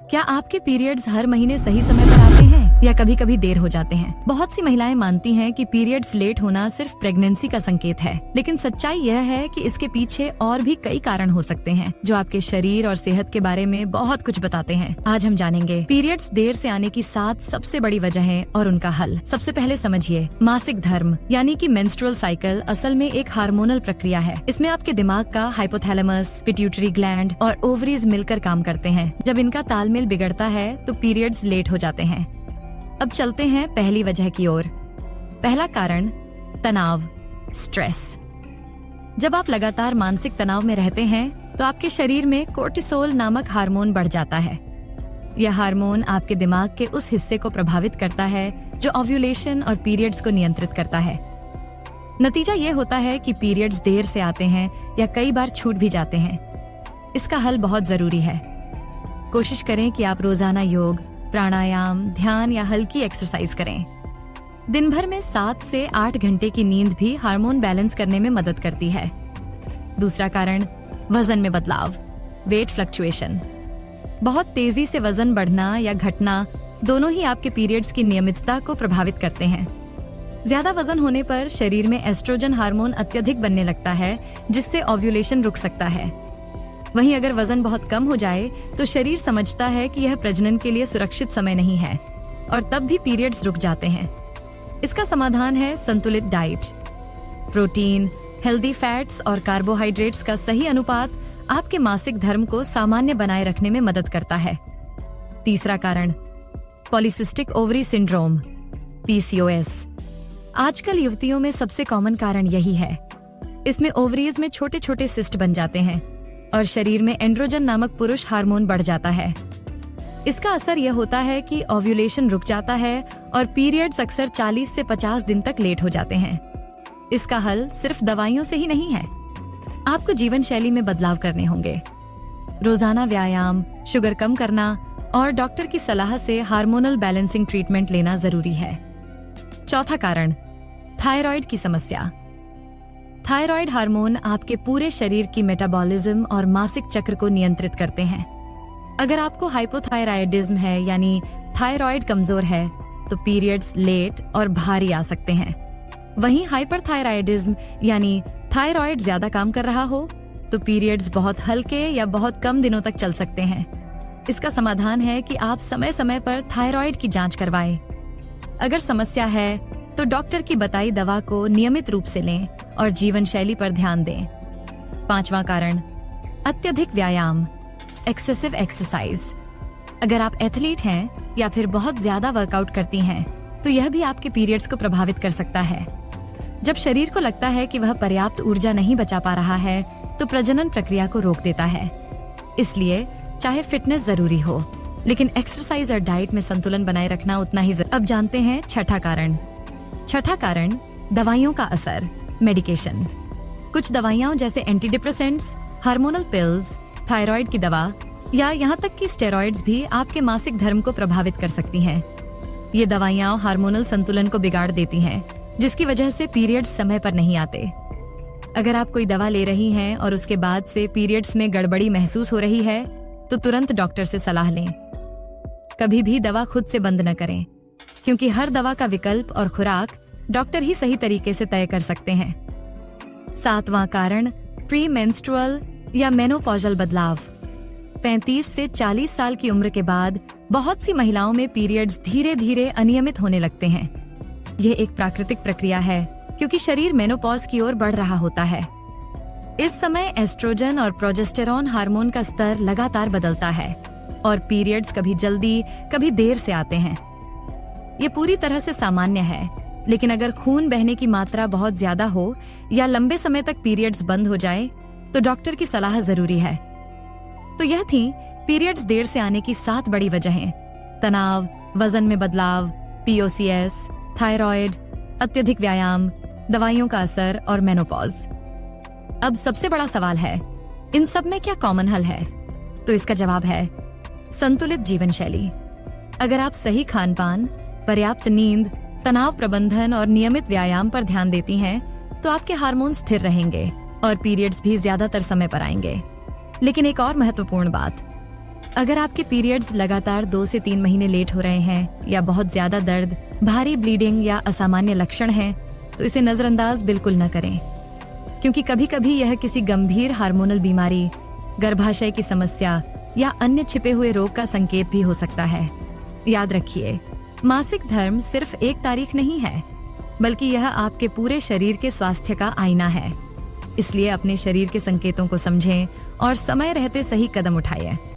क्या आपके पीरियड्स हर महीने सही समय पर आते हैं या कभी कभी देर हो जाते हैं? बहुत सी महिलाएं मानती हैं कि पीरियड्स लेट होना सिर्फ प्रेगनेंसी का संकेत है, लेकिन सच्चाई यह है कि इसके पीछे और भी कई कारण हो सकते हैं जो आपके शरीर और सेहत के बारे में बहुत कुछ बताते हैं। आज हम जानेंगे पीरियड्स देर से आने की 7 सबसे बड़ी वजहें और उनका हल। सबसे पहले समझिए, मासिक धर्म यानी कि मेंस्ट्रुअल साइकिल असल में एक हार्मोनल प्रक्रिया है। इसमें आपके दिमाग का हाइपोथैलेमस, पिट्यूटरी ग्लैंड और ओवरीज मिलकर काम करते हैं। जब इनका तालमेल बिगड़ता है तो पीरियड्स लेट हो जाते हैं। अब चलते हैं पहली वजह की ओर। पहला कारण, तनाव, स्ट्रेस। जब आप लगातार मानसिक तनाव में रहते हैं तो आपके शरीर में कोर्टिसोल नामक हार्मोन बढ़ जाता है। यह हार्मोन आपके दिमाग के उस हिस्से को प्रभावित करता है जो ओव्यूलेशन और पीरियड्स को नियंत्रित करता है। नतीजा ये होता है कि पीरियड्स देर से आते हैं या कई बार छूट भी जाते हैं। इसका हल बहुत जरूरी है। कोशिश करें कि आप रोजाना योग, प्राणायाम, ध्यान या हल्की एक्सरसाइज करें। दिन भर में 7 से 8 घंटे की नींद भी हार्मोन बैलेंस करने में मदद करती है। दूसरा कारण, वजन में बदलाव, वेट फ्लक्चुएशन। बहुत तेजी से वजन बढ़ना या घटना दोनों ही आपके पीरियड्स की नियमितता को प्रभावित करते हैं। ज्यादा वजन होने पर शरीर में एस्ट्रोजन हार्मोन अत्यधिक बनने लगता है, जिससे ओव्यूलेशन रुक सकता है। वहीं अगर वजन बहुत कम हो जाए तो शरीर समझता है कि यह प्रजनन के लिए सुरक्षित समय नहीं है और तब भी पीरियड्स रुक जाते हैं। इसका समाधान है संतुलित डाइट। प्रोटीन, हेल्दी फैट्स और कार्बोहाइड्रेट्स का सही अनुपात आपके मासिक धर्म को सामान्य बनाए रखने में मदद करता है। तीसरा कारण, पॉलीसिस्टिक ओवरी सिंड्रोम, PCOS। आजकल युवतियों में सबसे कॉमन कारण यही है। इसमें ओवरीज में छोटे छोटे सिस्ट बन जाते हैं और शरीर में एंड्रोजन नामक पुरुष हार्मोन बढ़ जाता है। इसका असर यह होता है कि ओव्यूलेशन रुक जाता है और पीरियड्स अक्सर 40 से 50 दिन तक लेट हो जाते हैं। इसका हल सिर्फ दवाइयों से ही नहीं है। आपको जीवन शैली में बदलाव करने होंगे। रोजाना व्यायाम, शुगर कम करना और डॉक्टर की सलाह से हार्मोनल बैलेंसिंग ट्रीटमेंट लेना जरूरी है। चौथा कारण, थायराइड की समस्या। थायराइड हार्मोन आपके पूरे शरीर की मेटाबॉलिज्म और मासिक चक्र को नियंत्रित करते हैं। अगर आपको हाइपोथायराइडिज्म है यानी थायराइड कमजोर है तो पीरियड्स लेट और भारी आ सकते हैं। वहीं हाइपरथायराइडिज्म यानी थायराइड ज्यादा काम कर रहा हो तो पीरियड्स बहुत हल्के या बहुत कम दिनों तक चल सकते हैं। इसका समाधान है कि आप समय समय पर थायराइड की जांच करवाएं। अगर समस्या है तो डॉक्टर की बताई दवा को नियमित रूप से लें और जीवन शैली पर ध्यान दें। पांचवा कारण, अत्यधिक व्यायाम, एक्सेसिव एक्सरसाइज। अगर आप एथलीट हैं या फिर बहुत ज्यादा वर्कआउट करती हैं तो यह भी आपके पीरियड्स को प्रभावित कर सकता है। जब शरीर को लगता है कि वह पर्याप्त ऊर्जा नहीं बचा पा रहा है तो प्रजनन प्रक्रिया को रोक देता है। इसलिए चाहे फिटनेस जरूरी हो, लेकिन एक्सरसाइज और डाइट में संतुलन बनाए रखना उतना ही जरूरी। अब जानते हैं छठा कारण। छठा कारण, दवाइयों का असर, मेडिकेशन। कुछ दवाइयां जैसे एंटीडिप्रेसेंट्स, हार्मोनल पिल्स, थायराइड की दवा या यहाँ तक कि स्टेरॉइड्स भी आपके मासिक धर्म को प्रभावित कर सकती हैं। ये दवाइयां हार्मोनल संतुलन को बिगाड़ देती हैं, जिसकी वजह से पीरियड्स समय पर नहीं आते। अगर आप कोई दवा ले रही हैं और उसके बाद से पीरियड्स में गड़बड़ी महसूस हो रही है तो तुरंत डॉक्टर से सलाह लें। कभी भी दवा खुद से बंद न करें, क्योंकि हर दवा का विकल्प और खुराक डॉक्टर ही सही तरीके से तय कर सकते हैं। सातवां कारण, प्री मेंस्ट्रुअल या मेनोपॉजल बदलाव। 35 से 40 साल की उम्र के बाद बहुत सी महिलाओं में पीरियड्स धीरे धीरे अनियमित होने लगते हैं। यह एक प्राकृतिक प्रक्रिया है क्योंकि शरीर मेनोपॉज की ओर बढ़ रहा होता है। इस समय एस्ट्रोजन और प्रोजेस्टेरॉन हार्मोन का स्तर लगातार बदलता है और पीरियड्स कभी जल्दी कभी देर से आते हैं। ये पूरी तरह से सामान्य है, लेकिन अगर खून बहने की मात्रा बहुत ज्यादा हो या लंबे समय तक पीरियड्स बंद हो जाए तो डॉक्टर की सलाह जरूरी है। तो यह थी पीरियड्स देर से आने की 7 बड़ी वजहें। तनाव, वजन में बदलाव, PCOS, थायराइड, अत्यधिक व्यायाम, दवाइयों का असर और मेनोपॉज। अब सबसे बड़ा सवाल है, इन सब में क्या कॉमन हल है? तो इसका जवाब है संतुलित जीवन शैली। अगर आप सही खान पान, पर्याप्त नींद, तनाव प्रबंधन और नियमित व्यायाम पर ध्यान देती हैं तो आपके हार्मोन स्थिर रहेंगे और पीरियड्स भी ज्यादातर समय पर आएंगे। लेकिन एक और महत्वपूर्ण बात, अगर आपके पीरियड्स लगातार 2 से 3 महीने लेट हो रहे हैं या बहुत ज्यादा दर्द, भारी ब्लीडिंग या असामान्य लक्षण हैं, तो इसे नजरअंदाज बिल्कुल न करें, क्योंकि कभी कभी यह किसी गंभीर हार्मोनल बीमारी, गर्भाशय की समस्या या अन्य छिपे हुए रोग का संकेत भी हो सकता है। याद रखिए, मासिक धर्म सिर्फ एक तारीख नहीं है, बल्कि यह आपके पूरे शरीर के स्वास्थ्य का आईना है। इसलिए अपने शरीर के संकेतों को समझें और समय रहते सही कदम उठाएं।